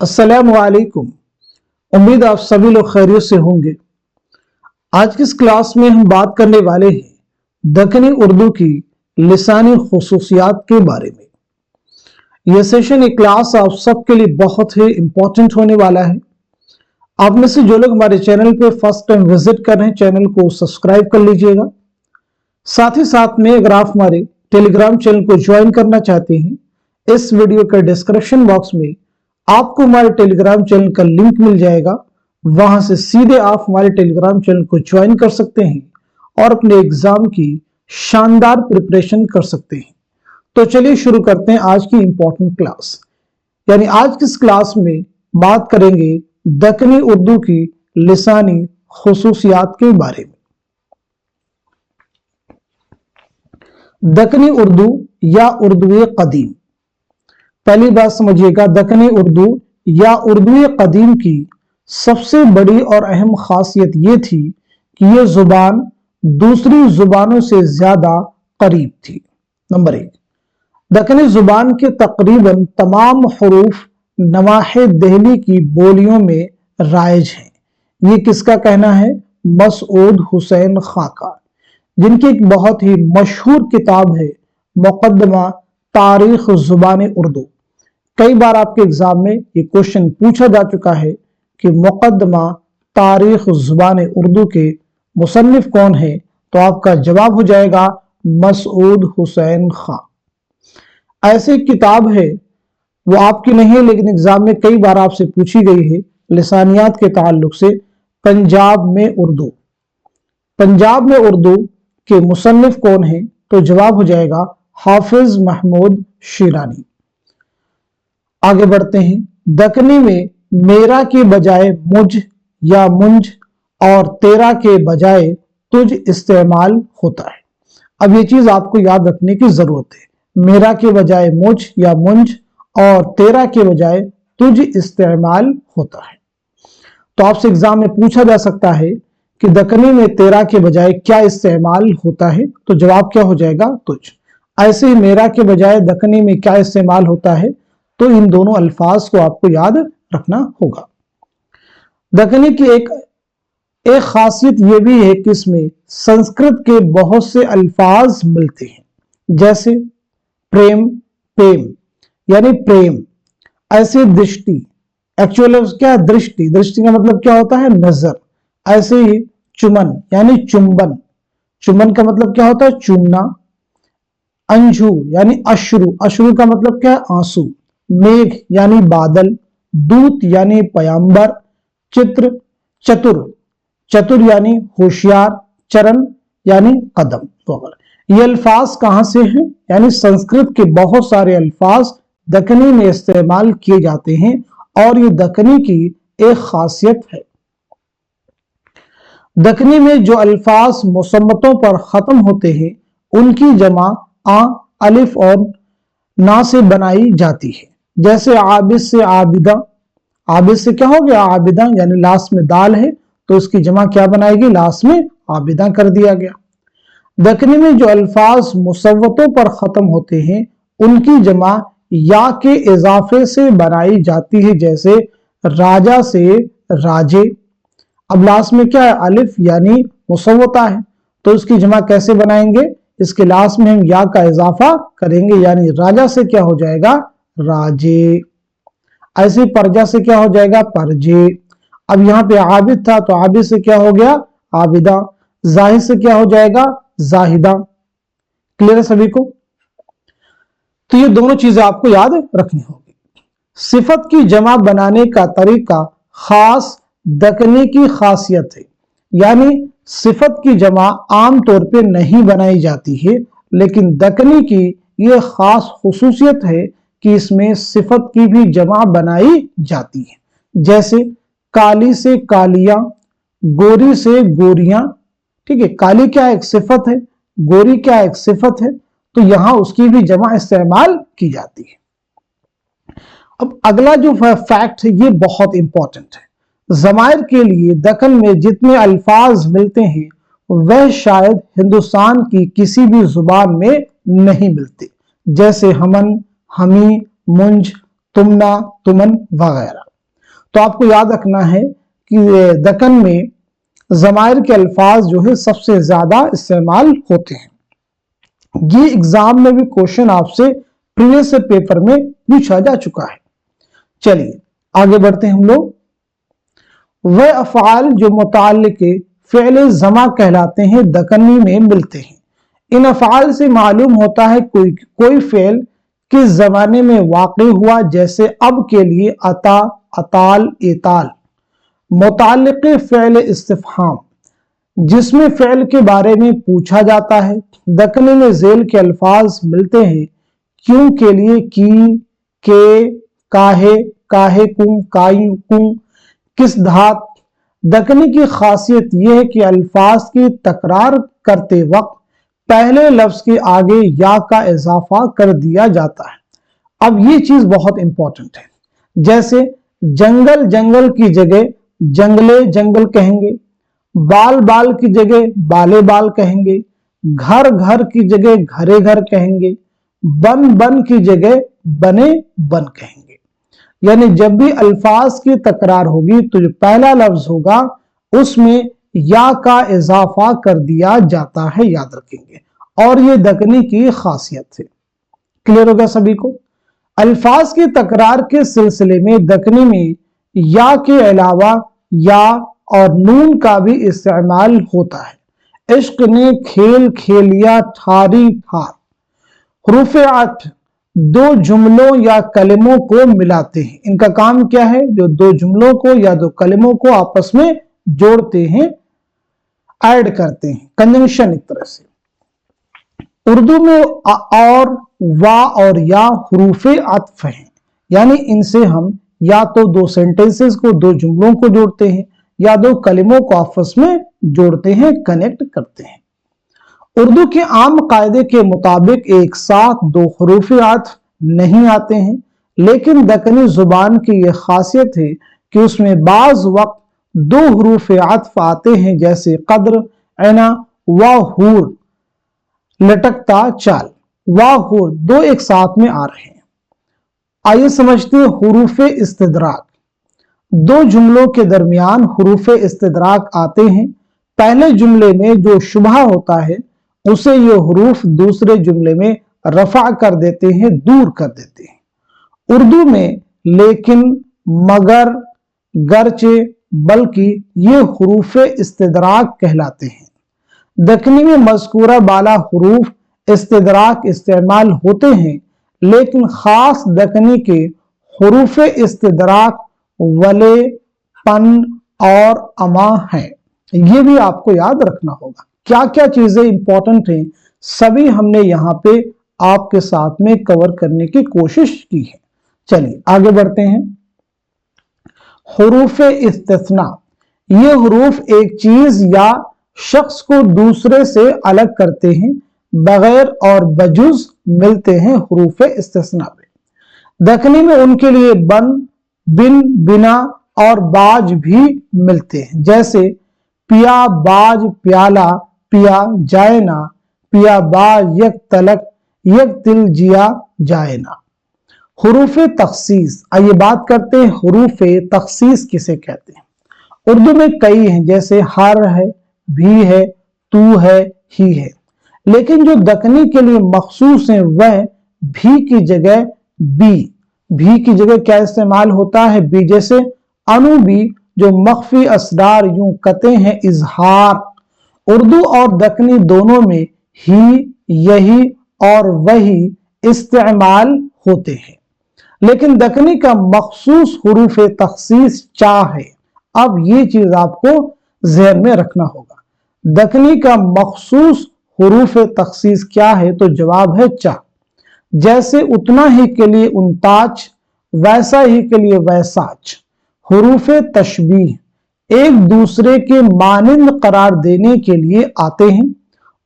अस्सलाम वालेकुम। उम्मीद आप सभी लोग खैरियत से होंगे। आज की इस क्लास में हम बात करने वाले हैं दक्कनी उर्दू की लिसानी खुसूसियात के बारे में। यह सेशन, एक क्लास आप सबके लिए बहुत ही इंपॉर्टेंट होने वाला है। आप में से जो लोग हमारे चैनल पे फर्स्ट टाइम विजिट कर रहे हैं, चैनल को सब्सक्राइब कर लीजिएगा। साथ ही साथ में अगर आप हमारे टेलीग्राम चैनल को ज्वाइन करना चाहते हैं, इस वीडियो के डिस्क्रिप्शन बॉक्स में आपको हमारे टेलीग्राम चैनल का लिंक मिल जाएगा। वहां से सीधे आप हमारे टेलीग्राम चैनल को ज्वाइन कर सकते हैं और अपने एग्जाम की शानदार प्रिपरेशन कर सकते हैं। तो चलिए शुरू करते हैं आज की इंपॉर्टेंट क्लास। यानी आज की इस क्लास में बात करेंगे दक्कनी उर्दू की लिसानी खुसूसियात के बारे में। दक्कनी उर्दू या उर्दू कदीम, पहली बात समझिएगा, दक्कनी उर्दू या उर्दू कदीम की सबसे बड़ी और अहम खासियत यह थी कि यह जुबान दूसरी जुबानों से ज्यादा करीब थी। नंबर एक, दक्कनी जुबान के तकरीबन तमाम हरूफ नवाहे दहली की बोलियों में राइज हैं। ये किसका कहना है? मसऊद हुसैन खां का, जिनकी एक बहुत ही मशहूर किताब है मुकद्दमा तारीख जुबान उर्दू। कई बार आपके एग्जाम में ये क्वेश्चन पूछा जा चुका है कि मुकद्दमा तारीख जुबान उर्दू के मुसन्निफ कौन है, तो आपका जवाब हो जाएगा मसऊद हुसैन खां। ऐसी किताब है, वो आपकी नहीं है लेकिन एग्जाम में कई बार आपसे पूछी गई है लिसानियात के ताल्लुक से। पंजाब में उर्दू, पंजाब में उर्दू के मुसन्निफ कौन है, तो जवाब हो जाएगा हाफिज महमूद शिरानी। आगे बढ़ते हैं। दक्कनी में मेरा के बजाय मुझ या मुंज और तेरा के बजाय तुझ इस्तेमाल होता है। अब ये चीज आपको याद रखने की जरूरत है। मेरा के बजाय मुझ या मुंज और तेरा के बजाय तुझ इस्तेमाल होता है। तो आपसे एग्जाम में पूछा जा सकता है कि दक्कनी में तेरा के बजाय क्या इस्तेमाल होता है, तो जवाब क्या हो जाएगा? तुझ। ऐसे ही मेरा के बजाय दक्कनी में क्या इस्तेमाल होता है, तो इन दोनों अल्फाज को आपको याद रखना होगा। दक्कनी की एक खासियत यह भी है कि इसमें संस्कृत के बहुत से अल्फाज मिलते हैं, जैसे प्रेम, प्रेम यानी प्रेम। ऐसे दृष्टि, एक्चुअल क्या? दृष्टि, दृष्टि का मतलब क्या होता है? नजर। ऐसे ही चुमन यानी चुंबन, चुंबन का मतलब क्या होता है? चूमना। अंजू यानी अश्रु, अश्रु का मतलब क्या है? आंसू। मेघ यानी बादल, दूत यानी पयंबर, चित्र, चतुर, चतुर यानी होशियार, चरण यानी कदम वगैरह। ये अल्फाज कहां से हैं? यानी संस्कृत के बहुत सारे अल्फाज दक्कनी में इस्तेमाल किए जाते हैं और ये दक्कनी की एक खासियत है। दक्कनी में जो अल्फाज मुसम्मतों पर खत्म होते हैं उनकी जमा आ, अलिफ और ना से बनाई जाती है। जैसे आबिद से आबिदा, आबिद से क्या हो गया? आबिदा, यानी लास्ट में दाल है तो उसकी जमा क्या बनाएगी? लास्ट में आबिदा कर दिया गया। दक्कनी में जो अल्फाज मुसव्वतों पर खत्म होते हैं उनकी जमा या के इजाफे से बनाई जाती है। जैसे राजा से राजे, अब लास्ट में क्या है? अलिफ यानी मुसव्वता है तो उसकी जमा कैसे बनाएंगे? इसके लास्ट में हम या का इजाफा करेंगे, यानी राजा से क्या हो जाएगा? राजे। ऐसे परजा से क्या हो जाएगा? परजे। अब यहां पे आबिद था तो आबिद से क्या हो गया? आबिदा। जाहिद से क्या हो जाएगा? जाहिदा। क्लियर है सभी को? तो ये दोनों चीजें आपको याद रखनी होगी। सिफत की जमा बनाने का तरीका खास दक्कनी की खासियत है। यानी सिफत की जमा आमतौर पे नहीं बनाई जाती है, लेकिन दक्कनी की यह खास खुसूसियत है कि इसमें सिफत की भी जमा बनाई जाती है। जैसे काली से कालियां, गोरी से गोरियां। ठीक है, काली क्या एक सिफत है, गोरी क्या एक सिफत है, तो यहां उसकी भी जमा इस्तेमाल की जाती है। अब अगला जो फैक्ट है ये बहुत इंपॉर्टेंट है। ज़माइर के लिए दक्कन में जितने अल्फाज मिलते हैं वह शायद हिंदुस्तान की किसी भी जुबान में नहीं मिलते। जैसे हमन, हमी, मुंज, तुमना, तुमन वगैरह। तो आपको याद रखना है कि दक्कन में ज़माइर के अल्फाज जो है सबसे ज्यादा इस्तेमाल होते हैं। ये एग्जाम में भी क्वेश्चन आपसे प्रीवियस पेपर में पूछा जा चुका है। चलिए आगे बढ़ते हैं हम लोग। वह अफ़आल जो मुताल्लिक़ फ़िअल ज़मा कहलाते हैं दक्कनी में मिलते हैं। इन अफ़आल से मालूम होता है कोई फ़िअल किस ज़माने में वाक़ई हुआ, जैसे अब के लिए अता, अताल, एताल। मुताल्लिक़ फ़िअल इस्तिफ़हाम जिसमें फ़िअल के बारे में पूछा जाता है। दक्कनी में ज़ेल के अल्फाज मिलते हैं क्यों के लिए, की, के, काहे, काहे कुम, कायु कुम, किस धात। दक्कनी की खासियत यह है कि अल्फाज की तकरार करते वक्त पहले लफ्ज के आगे या का इजाफा कर दिया जाता है। अब ये चीज बहुत इंपॉर्टेंट है। जैसे जंगल जंगल की जगह जंगले जंगल कहेंगे, बाल बाल की जगह बाले बाल कहेंगे, घर घर की जगह घरे घर कहेंगे, बन बन की जगह बने बन कहेंगे। यानी जब भी अल्फाज की तकरार होगी तो जो पहला लफ्ज होगा उसमें या का इजाफा कर दिया जाता है, याद रखेंगे। और ये दक्कनी की खासियत है। क्लियर हो गया सभी को। अल्फाज की तकरार के सिलसिले में दक्कनी में या के अलावा या और नून का भी इस्तेमाल होता है। इश्क ने खेल खेलिया ठारी ठार। हुरूफ अत्फ दो जुमलों या कलमों को मिलाते हैं। इनका काम क्या है? जो दो जुमलों को या दो कलमों को आपस में जोड़ते हैं, ऐड करते हैं, कंजंक्शन एक तरह से। उर्दू में और, वा और या हुरूफ अत्फ हैं, यानी इनसे हम या तो दो सेंटेंसेस को, दो जुमलों को जोड़ते हैं या दो कलमों को आपस में जोड़ते हैं, कनेक्ट करते हैं। उर्दू के आम कायदे के मुताबिक एक साथ दो हुरूफ अत्फ नहीं आते हैं, लेकिन दक्कनी जुबान की यह खासियत है कि उसमें बाज वक्त दो हुरूफ अत्फ आते हैं, जैसे कद्र, ऐना, व हूर, लटकता चाल। व हूर दो एक साथ में आ रहे हैं। आइए समझते हैं हुरूफ इस्तिदराक। दो जुमलों के दरमियान हुरूफ इस्तिदराक आते हैं। पहले जुमले में जो शुबहा होता है उसे ये हुरूफ दूसरे जुमले में रफा कर देते हैं, दूर कर देते हैं। उर्दू में लेकिन, मगर, गरचे, बल्कि ये हुरूफ इस्तिदराक कहलाते हैं। दक्कनी में मज़कूरा बाला हुरूफ इस्तिदराक इस्तेमाल होते हैं, लेकिन खास दक्कनी के हुरूफ इस्तिदराक वले, पन और अमा हैं। ये भी आपको याद रखना होगा। क्या क्या चीजें इंपॉर्टेंट हैं सभी हमने यहाँ पे आपके साथ में कवर करने की कोशिश की है। चलिए आगे बढ़ते हैं। हुरूफ इस्तिस्ना, ये हुरूफ एक चीज या शख्स को दूसरे से अलग करते हैं, बगैर और बजुज मिलते हैं हुरूफ इस्तिस्ना में। दक्कनी में उनके लिए बन, बिन, बिना और बाज भी मिलते हैं, जैसे पिया, बाज, प्याला, पिया, जाए ना, पिया बाज, यक तलक, यक तिल, जिया, जाए ना। हुरूफ तखसीस, आइए बात करते हैं हुरूफ तखसीस किसे कहते हैं। उर्दू में कई हैं, जैसे हर है, भी है, तू है, ही है, लेकिन जो दक्कनी के लिए मखसूस है वह भी की जगह बी। भी की जगह क्या इस्तेमाल होता है? बी, जैसे अनु बी जो मख्फी असरार, यूं कहते हैं इजहार। उर्दू और दक्कनी दोनों में ही, यही और वही इस्तेमाल होते हैं, लेकिन दक्कनी का मखसूस हुरूफ तखसीस चा है। अब ये चीज आपको ज़हन में रखना होगा। दक्कनी का मखसूस हुरूफ तखसीस क्या है? तो जवाब है चा। जैसे उतना ही के लिए उनताच, वैसा ही के लिए वैसाच। हुरूफ तशबीह एक दूसरे के मानिंद करार देने के लिए आते हैं।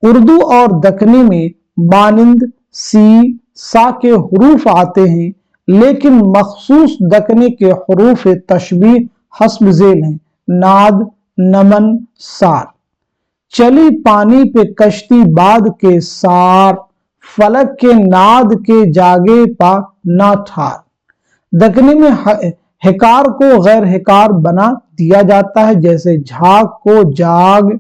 उर्दू और दक्कनी में मानिंद, सी, सा के हुरूफ आते हैं, लेकिन मखसूस दक्कनी के हुरूफ तशबीह हस्ब झेल हैं, नाद, नमन, सार। चली पानी पे कश्ती बाद के सार, फलक के नाद के जागे पा ना ठार। दक्कनी में हिकार को गैर हिकार बना दिया जाता है, जैसे झाग को जाग,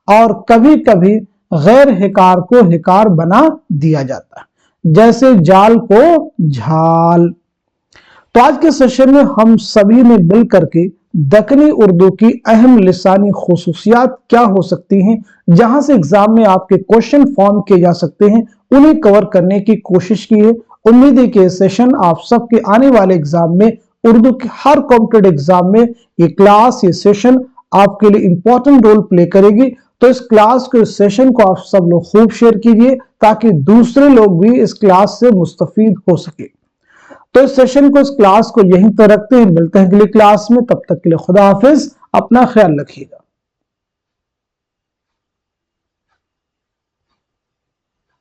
और कभी कभी गैर हिकार को हिकार बना दिया जाता है, जैसे जाल को झाल। तो आज के सेशन में हम सभी ने मिल करके दक्कनी उर्दू की अहम लिसानी खुसूसियात क्या हो सकती हैं, जहां से एग्जाम में आपके क्वेश्चन फॉर्म किए जा सकते हैं, उन्हें कवर करने की कोशिश की है। उम्मीद है कि ये सेशन आप सबके आने वाले एग्जाम में, उर्दू के हर कॉम्पिटेटिव एग्जाम में ये क्लास, ये सेशन आपके लिए इंपॉर्टेंट रोल प्ले करेगी। तो इस क्लास को, इस सेशन को आप सब लोग खूब शेयर कीजिए ताकि दूसरे लोग भी इस क्लास से मुस्तफीद हो सके। तो इस सेशन को, इस क्लास को यहीं पर रखते हैं, मिलते हैं अगली क्लास में। तब तक के लिए खुदा हाफिज, अपना ख्याल रखिएगा।